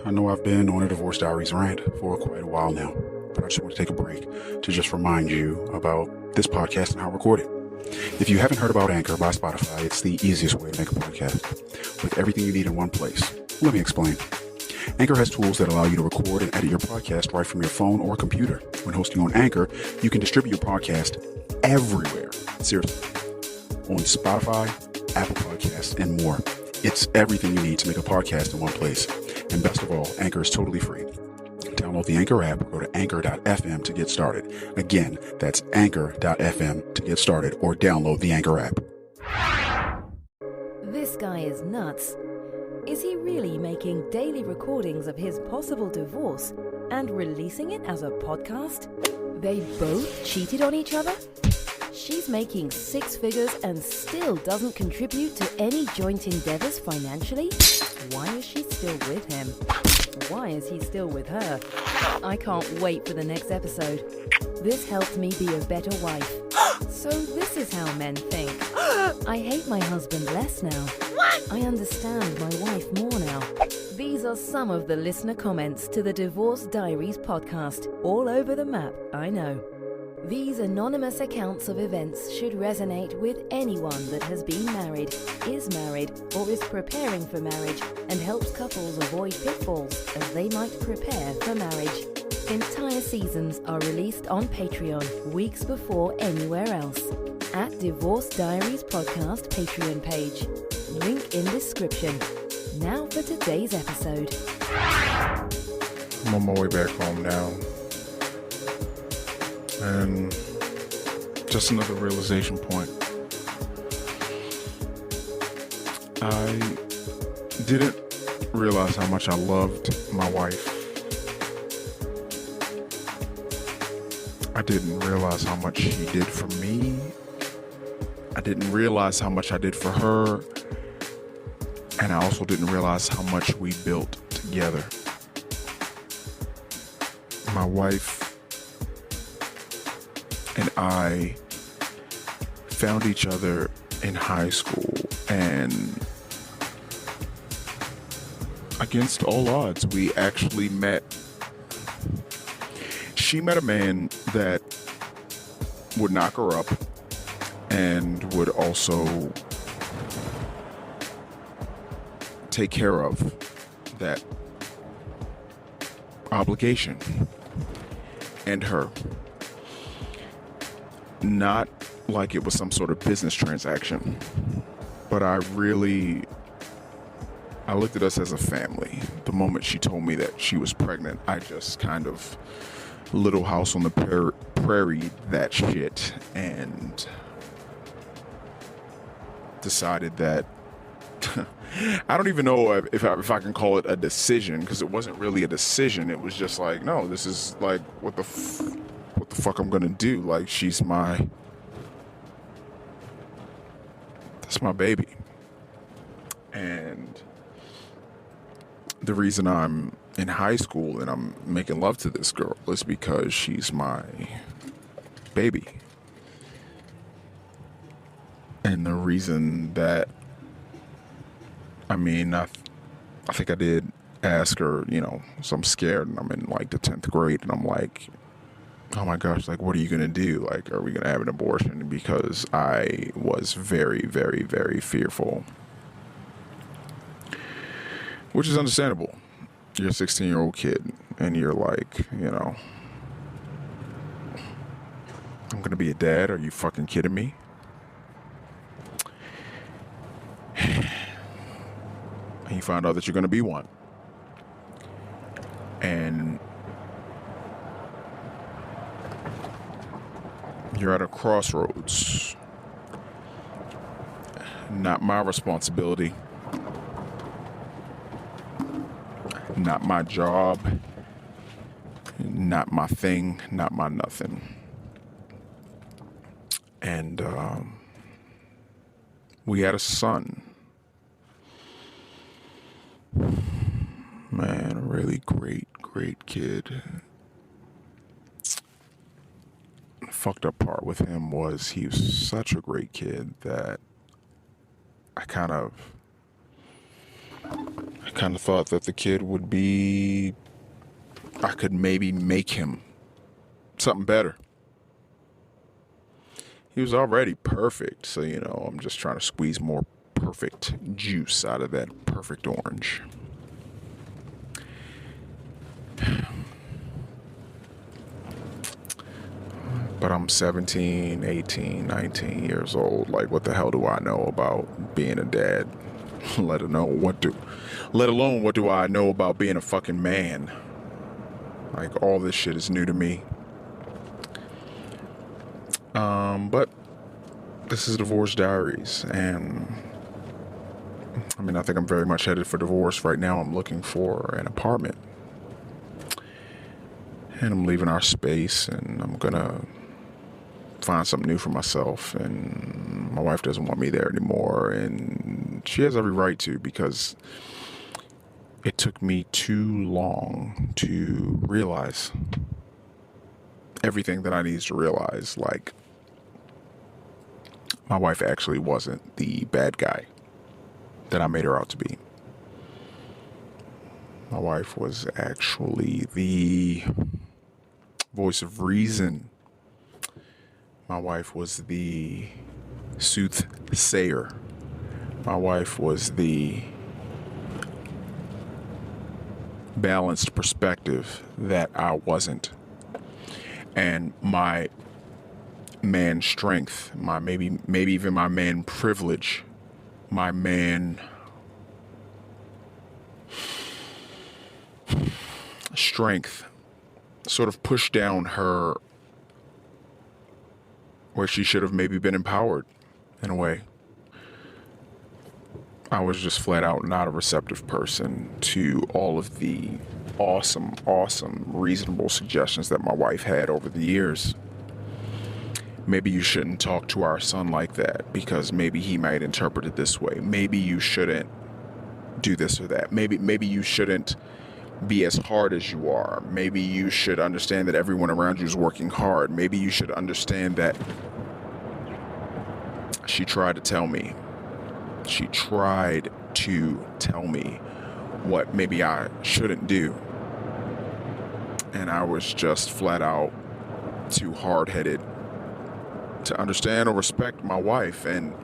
I know I've been on a Divorce Diaries rant for quite a while now, but I just want to take a break to just remind you about this podcast and how I record it. If you haven't heard about Anchor by Spotify, it's the easiest way to make a podcast with everything you need in one place. Let me explain. Anchor has tools that allow you to record and edit your podcast right from your phone or computer. When hosting on Anchor, you can distribute your podcast everywhere. Seriously. On Spotify, Apple Podcasts, and more. It's everything you need to make a podcast in one place. And best of all, Anchor is totally free. Download the Anchor app or go to anchor.fm to get started. Again, that's anchor.fm to get started, or download the Anchor app. This guy is nuts. Is he really making daily recordings of his possible divorce and releasing it as a podcast? They both cheated on each other? She's making six figures and still doesn't contribute to any joint endeavors financially? Why is she still with him? Why is he still with her? I can't wait for the next episode. This helped me be a better wife. So this is how men think. I hate my husband less now. I understand my wife more now. These are some of the listener comments to the Divorce Diaries podcast. All over the map, I know. These anonymous accounts of events should resonate with anyone that has been married, is married, or is preparing for marriage, and helps couples avoid pitfalls as they might prepare for marriage. Entire seasons are released on Patreon weeks before anywhere else. At Divorce Diaries Podcast Patreon page. Link in description. Now for today's episode. I'm on my way back home now. And just another realization point. I didn't realize how much I loved my wife. I didn't realize how much she did for me. I didn't realize how much I did for her. And I also didn't realize how much we built together. My wife and I found each other in high school, and against all odds, we actually met. She met a man that would knock her up and would also take care of that obligation and her. Not like it was some sort of business transaction, but I looked at us as a family. The moment she told me that she was pregnant, I just kind of Little House on the Prairie that shit and decided that I don't even know if I can call it a decision, because it wasn't really a decision. It was just like, no, this is like what the fuck I'm gonna do. Like, that's my baby. And the reason I'm in high school and I'm making love to this girl is because she's my baby. And the reason that, I think I did ask her, so I'm scared, and I'm in like the 10th grade, and I'm like, oh my gosh, like, what are you going to do? Like, are we going to have an abortion? Because I was very, very, very fearful. Which is understandable. You're a 16-year-old kid, and you're like, I'm going to be a dad? Are you fucking kidding me? And you find out that you're going to be one. And you're at a crossroads. Not my responsibility. Not my job. Not my thing. Not my nothing. And we had a son. Man, a really great kid. The fucked up part with him was he was such a great kid that I kind of kind of thought that the kid would be, I could maybe make him something better. He was already perfect, so, I'm just trying to squeeze more perfect juice out of that perfect orange. But I'm 17, 18, 19 years old. Like, what the hell do I know about being a dad? Let alone what do I know about being a fucking man? Like, all this shit is new to me. But this is Divorce Diaries, and I think I'm very much headed for divorce right now. I'm looking for an apartment, and I'm leaving our space, and I'm gonna find something new for myself. And my wife doesn't want me there anymore, and she has every right to, because it took me too long to realize everything that I needed to realize. Like, my wife actually wasn't the bad guy that I made her out to be. My wife was actually the voice of reason. My wife was the soothsayer. My wife was the balanced perspective that I wasn't. And my man strength, my maybe even my man privilege, my man strength sort of pushed down her where she should have maybe been empowered in a way. I was just flat out not a receptive person to all of the awesome, reasonable suggestions that my wife had over the years. Maybe you shouldn't talk to our son like that because maybe he might interpret it this way. Maybe you shouldn't do this or that. Maybe you shouldn't be as hard as you are. Maybe you should understand that everyone around you is working hard. Maybe you should understand that she tried to tell me what maybe I shouldn't do. And I was just flat out too hard-headed to understand or respect my wife. And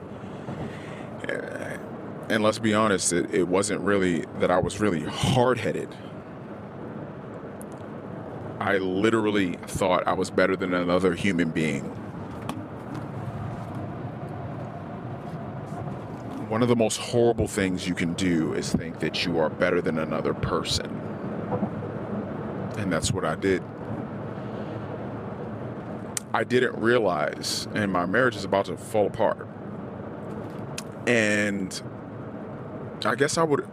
let's be honest, it wasn't really that I was really hard-headed. I literally thought I was better than another human being. One of the most horrible things you can do is think that you are better than another person. And that's what I did. I didn't realize, and my marriage is about to fall apart. And I guess I would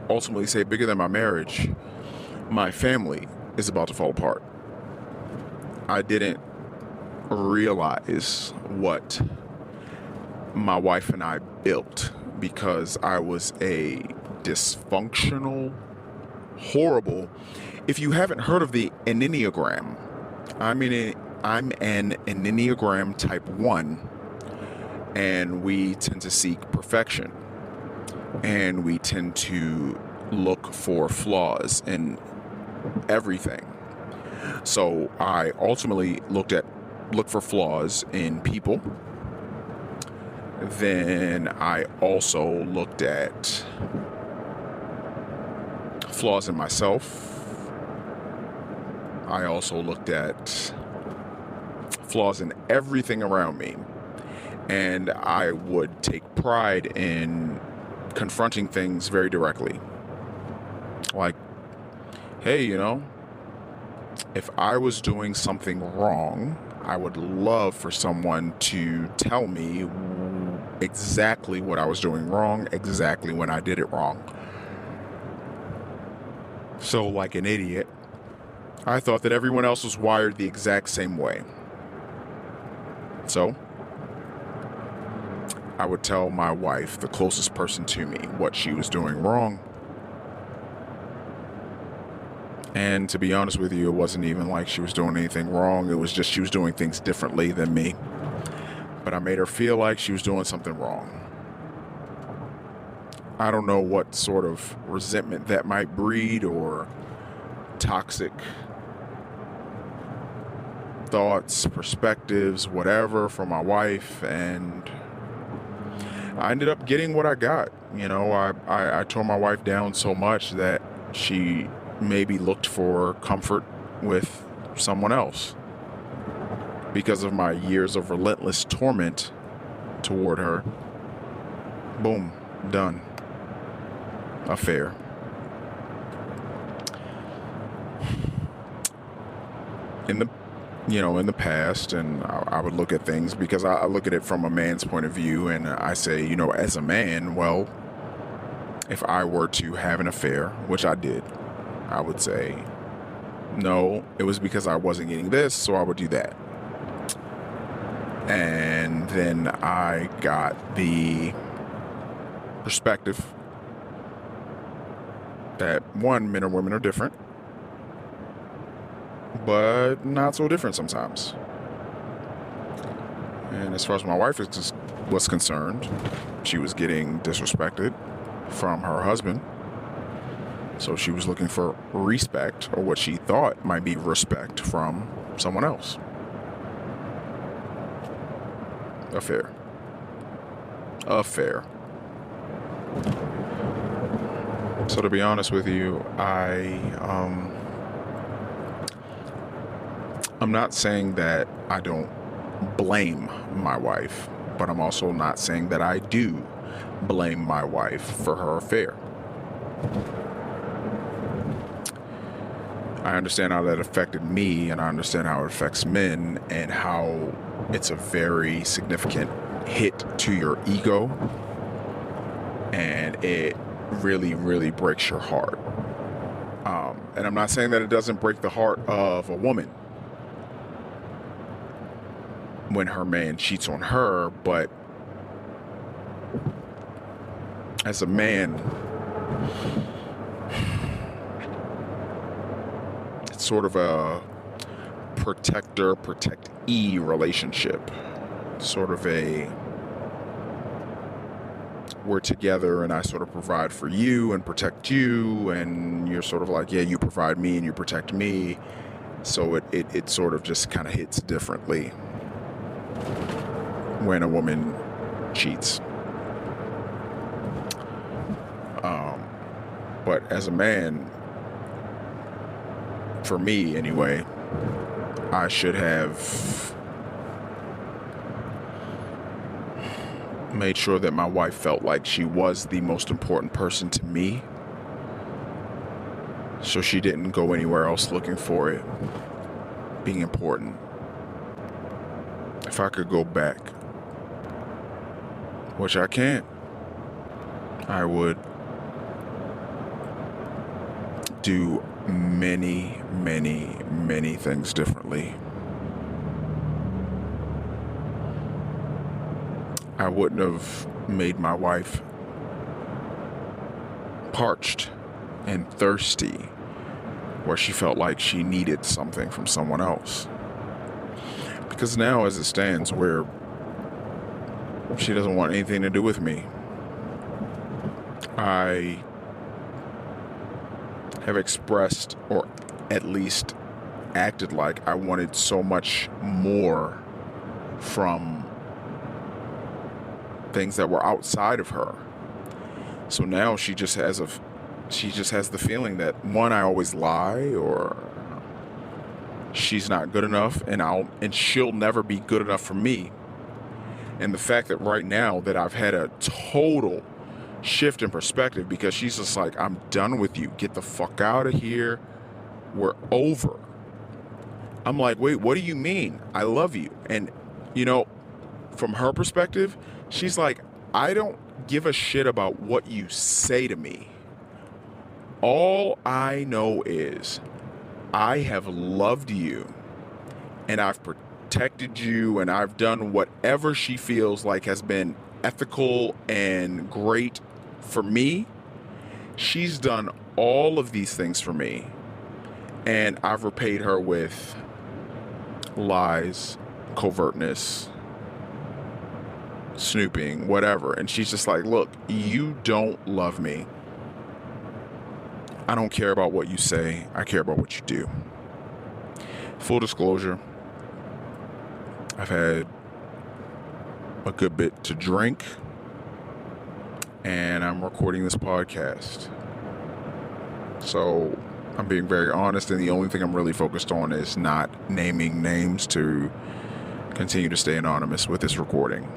ultimately say bigger than my marriage, my family is about to fall apart. I didn't realize what my wife and I built because I was a dysfunctional, horrible. If you haven't heard of the Enneagram, I'm an Enneagram type 1, and we tend to seek perfection, and we tend to look for flaws in everything. So I ultimately looked for flaws in people. Then I also looked at flaws in myself. I also looked at flaws in everything around me. And I would take pride in confronting things very directly. Like, hey, if I was doing something wrong, I would love for someone to tell me exactly what I was doing wrong, exactly when I did it wrong. So, like an idiot, I thought that everyone else was wired the exact same way. So, I would tell my wife, the closest person to me, what she was doing wrong. And to be honest with you, it wasn't even like she was doing anything wrong. It was just she was doing things differently than me. But I made her feel like she was doing something wrong. I don't know what sort of resentment that might breed or toxic thoughts, perspectives, whatever from my wife, and I ended up getting what I got. I tore my wife down so much that she maybe looked for comfort with someone else because of my years of relentless torment toward her. Boom, done. Affair. In the past, and I would look at things because I look at it from a man's point of view, and I say, as a man, well, if I were to have an affair, which I did, I would say, no, it was because I wasn't getting this, so I would do that. And then I got the perspective that, one, men and women are different, but not so different sometimes. And as far as my wife was concerned, she was getting disrespected from her husband. So she was looking for respect, or what she thought might be respect, from someone else. Affair. So to be honest with you, I'm not saying that I don't blame my wife, but I'm also not saying that I do blame my wife for her affair. I understand how that affected me, and I understand how it affects men, and how it's a very significant hit to your ego, and it really, really breaks your heart. And I'm not saying that it doesn't break the heart of a woman when her man cheats on her, but as a man, it's sort of a protectee relationship. Sort of a, we're together and I sort of provide for you and protect you, and you're sort of like, yeah, you provide me and you protect me. So it sort of just kind of hits differently when a woman cheats. But as a man, for me anyway, I should have made sure that my wife felt like she was the most important person to me, so she didn't go anywhere else looking for it being important. If I could go back, which I can't, I would do many, many, many things differently. I wouldn't have made my wife parched and thirsty where she felt like she needed something from someone else. Because now, as it stands, where she doesn't want anything to do with me, I have expressed, or at least acted like, I wanted so much more from things that were outside of her. So now she just has the feeling that, one, I always lie, or she's not good enough, and she'll never be good enough for me. And the fact that right now that I've had a total shift in perspective, because she's just like, I'm done with you, get the fuck out of here, we're over. I'm like, wait, what do you mean? I love you. And from her perspective, she's like, I don't give a shit about what you say to me. All I know is I have loved you, and I've protected you, and I've done whatever she feels like has been ethical and great for me. She's done all of these things for me, and I've repaid her with lies, covertness, snooping, whatever. And she's just like, look, you don't love me. I don't care about what you say. I care about what you do. Full disclosure, I've had a good bit to drink, and I'm recording this podcast. So I'm being very honest, and the only thing I'm really focused on is not naming names to continue to stay anonymous with this recording.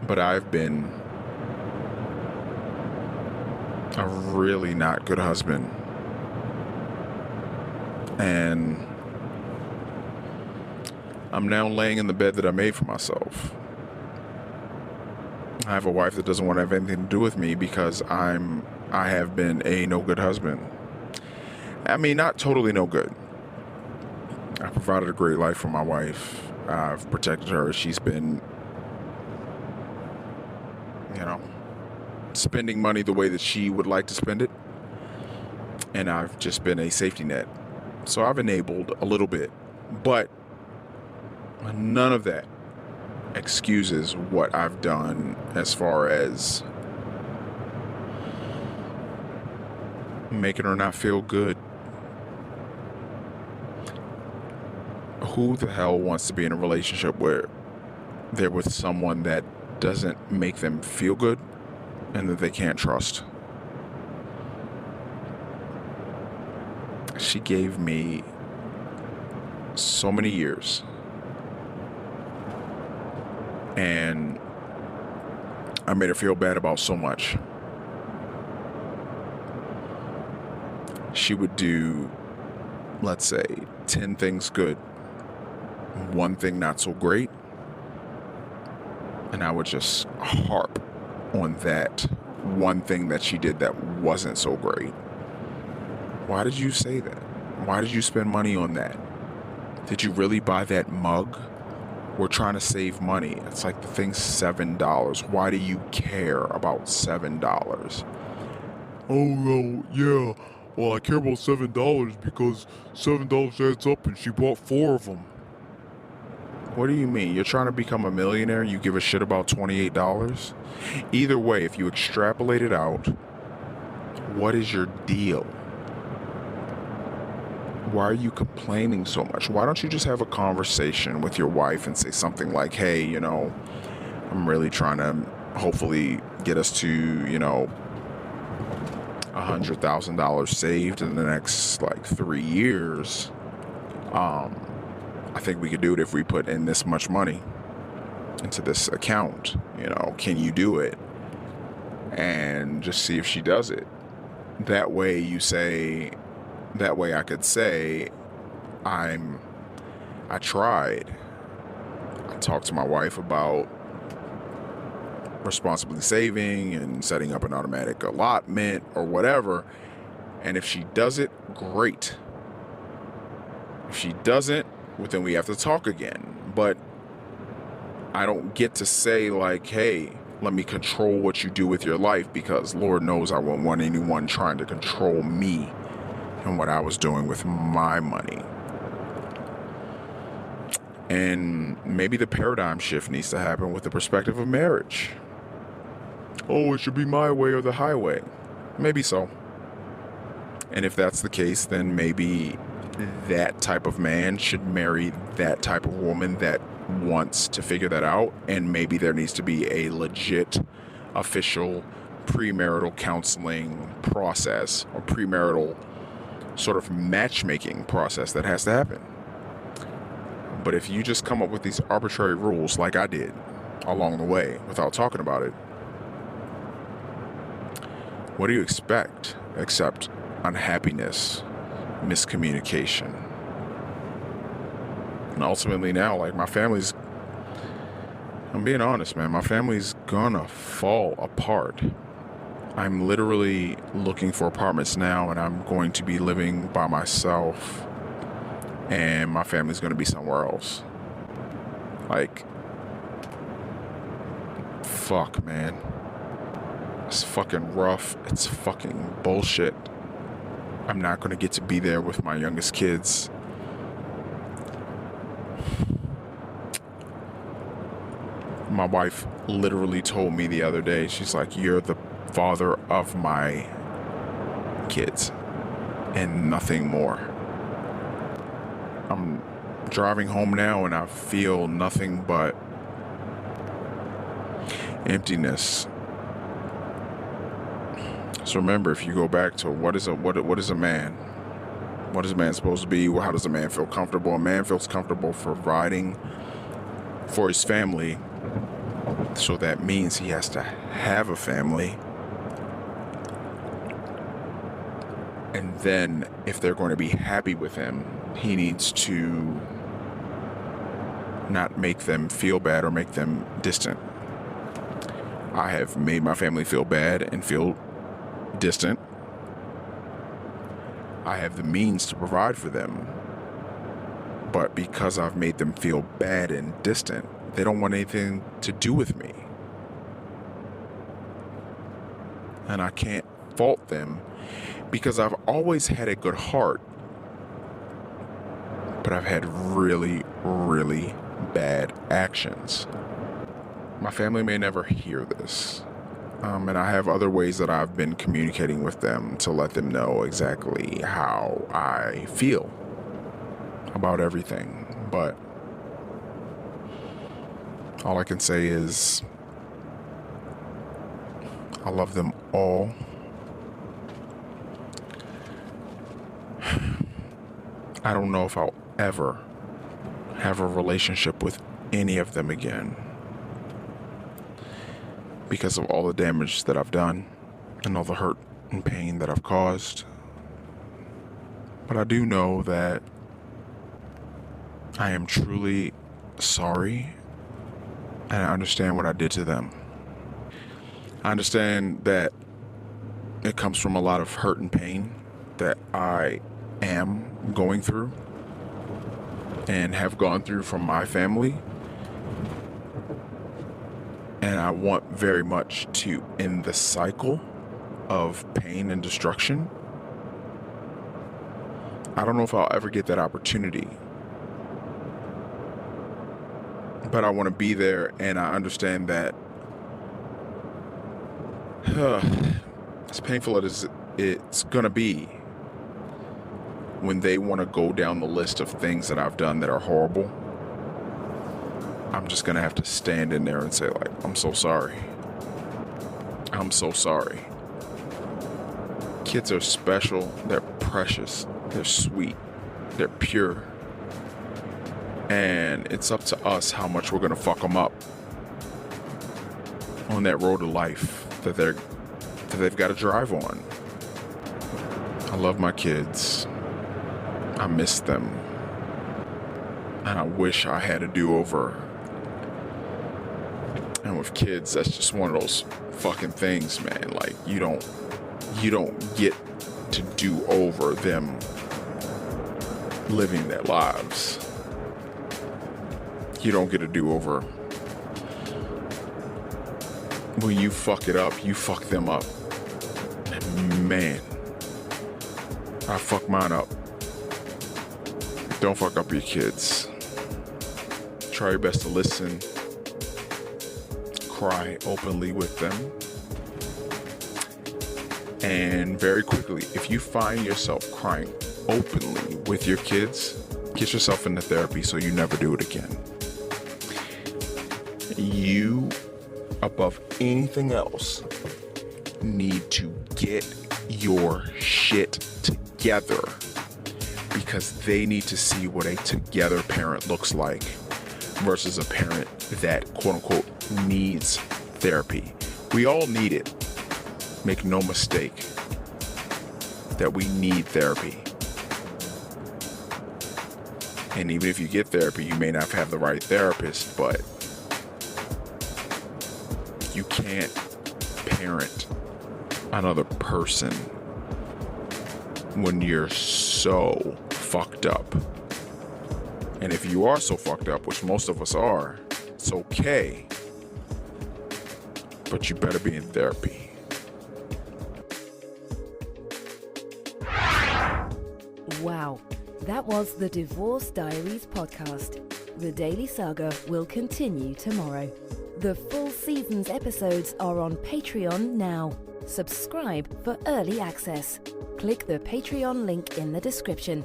But I've been a really not good husband. And I'm now laying in the bed that I made for myself. I have a wife that doesn't want to have anything to do with me because I have been a no good husband. I mean, not totally no good. I provided a great life for my wife. I've protected her. She's been, spending money the way that she would like to spend it. And I've just been a safety net. So I've enabled a little bit. But none of that excuses what I've done as far as making her not feel good. Who the hell wants to be in a relationship where they're with someone that doesn't make them feel good and that they can't trust? She gave me so many years, and I made her feel bad about so much. She would do, let's say, 10 things good, one thing not so great, and I would just harp on that one thing that she did that wasn't so great. Why did you say that? Why did you spend money on that? Did you really buy that mug? We're trying to save money. It's like the thing's $7. Why do you care about $7? Oh, well, yeah. Well, I care about $7 because $7 adds up and she bought 4 of them. What do you mean? You're trying to become a millionaire? You give a shit about $28? Either way, if you extrapolate it out, what is your deal? Why are you complaining so much? Why don't you just have a conversation with your wife and say something like, hey, I'm really trying to hopefully get us to, $100,000 saved in the next 3 years. I think we could do it if we put in this much money into this account. Can you do it? And just see if she does it. That way I could say, I tried. I talked to my wife about responsibly saving and setting up an automatic allotment or whatever. And if she does it, great. If she doesn't, well, then we have to talk again. But I don't get to say hey, let me control what you do with your life, because Lord knows I wouldn't want anyone trying to control me and what I was doing with my money. And maybe the paradigm shift needs to happen with the perspective of marriage. Oh, it should be my way or the highway. Maybe so. And if that's the case, then maybe that type of man should marry that type of woman that wants to figure that out. And maybe there needs to be a legit, official premarital counseling process or premarital sort of matchmaking process that has to happen. But if you just come up with these arbitrary rules like I did along the way without talking about it, what do you expect except unhappiness, miscommunication? And ultimately now, my family's, I'm being honest, man, my family's gonna fall apart. I'm literally looking for apartments now, and I'm going to be living by myself, and my family's going to be somewhere else. Fuck, man. It's fucking rough. It's fucking bullshit. I'm not going to get to be there with my youngest kids. My wife literally told me the other day, she's like, "You're the father of my kids and nothing more." I'm driving home now and I feel nothing but emptiness. So remember, if you go back to what is a man? What is a man supposed to be? How does a man feel comfortable? A man feels comfortable providing for his family. So that means he has to have a family. And then if they're going to be happy with him, he needs to not make them feel bad or make them distant. I have made my family feel bad and feel distant. I have the means to provide for them, but because I've made them feel bad and distant, they don't want anything to do with me. And I can't fault them because I've always had a good heart, but I've had really, really bad actions. My family may never hear this. And I have other ways that I've been communicating with them to let them know exactly how I feel about everything. But all I can say is I love them all. I don't know if I'll ever have a relationship with any of them again, because of all the damage that I've done and all the hurt and pain that I've caused. But I do know that I am truly sorry, and I understand what I did to them. I understand that it comes from a lot of hurt and pain that I am going through and have gone through from my family. And I want very much to end the cycle of pain and destruction. I don't know if I'll ever get that opportunity, but I want to be there, and I understand that as painful as it's going to be when they want to go down the list of things that I've done that are horrible, I'm just going to have to stand in there and say, like, I'm so sorry. I'm so sorry. Kids are special. They're precious. They're sweet. They're pure. And it's up to us how much we're going to fuck them up on that road to life that they've got to drive on. I love my kids. I miss them. And I wish I had a do-over. And with kids, that's just one of those fucking things, man. Like, you don't get to do over them living their lives. You don't get to do over. When you fuck it up, you fuck them up. And man, I fuck mine up. Don't fuck up your kids. Try your best to listen. Cry openly with them. And very quickly, if you find yourself crying openly with your kids, get yourself into therapy so you never do it again. You, above anything else, need to get your shit together, because they need to see what a together parent looks like versus a parent that, quote unquote, needs therapy. We all need it. Make no mistake that we need therapy. And even if you get therapy, you may not have the right therapist, but you can't parent another person when you're so fucked up. And if you are so fucked up, which most of us are, it's okay. But you better be in therapy. Wow, that was the Divorce Diaries podcast. The Daily Saga will continue tomorrow. The full season's episodes are on Patreon now. Subscribe for early access. Click the Patreon link in the description.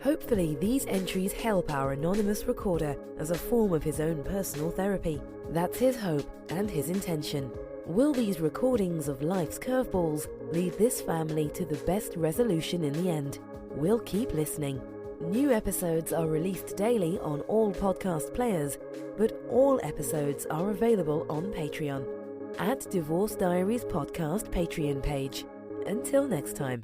Hopefully these entries help our anonymous recorder as a form of his own personal therapy. That's his hope and his intention. Will these recordings of life's curveballs lead this family to the best resolution in the end? We'll keep listening. New episodes are released daily on all podcast players, but all episodes are available on Patreon at Divorce Diaries Podcast Patreon page. Until next time.